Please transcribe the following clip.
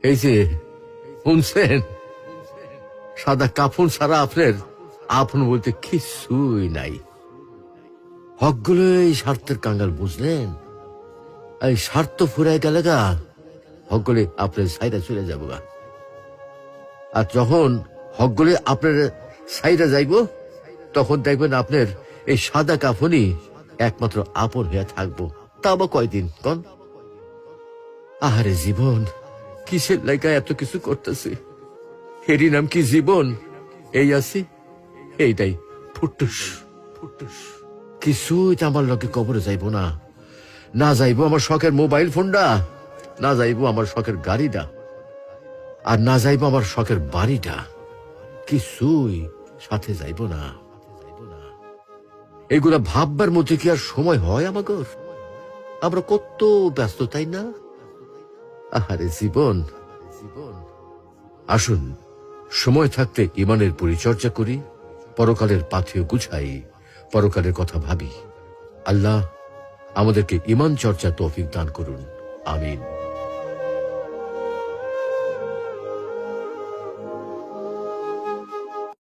এই যে শুনছেন, সাদা কাফন ছাড়া আপনার আপন বলতে কিছুই নাই। হকগুলো এই স্বার্থের কাঙ্গাল, বুঝলেন? এই স্বার্থ ফুরাই গেলে গা হকগুলি আপনার সাইডে চলে যাবো গা। আর যখন হকগুলি আপনার সাইডে যাইব, তখন দেখবেন আপনার এই সাদা কাফনই একমাত্র আপন হয়ে থাকবো। তা বা কয়দিন কন? আহারে জীবন, কিসের লাইগা এত কিছু করতেছি? এরই নাম কি জীবন? এই আছি, এইটাই ফুটুস ফুটুস। কিছুই তো আমার লগে কবরে যাইব না। না যাইব আমার শখের মোবাইল ফোনটা, না যাইব আমার শখের গাড়িটা, আর না যাইব আমার শখের বাড়িটা। কিছুই সাথে যাইব না। এগুলা ভাববার মধ্যে কি আর সময় হয় আমাগর? আমরা কত ব্যস্ত, তাই না? আহারে জীবন, আসুন সময় থাকতে ইমানের পরিচর্যা করি, পরকালের পাথেয় গুছাই, পরকালের কথা ভাবি। আল্লাহ আমাদেরকে ইমান চর্চা তৌফিক দান করুন, আমিন।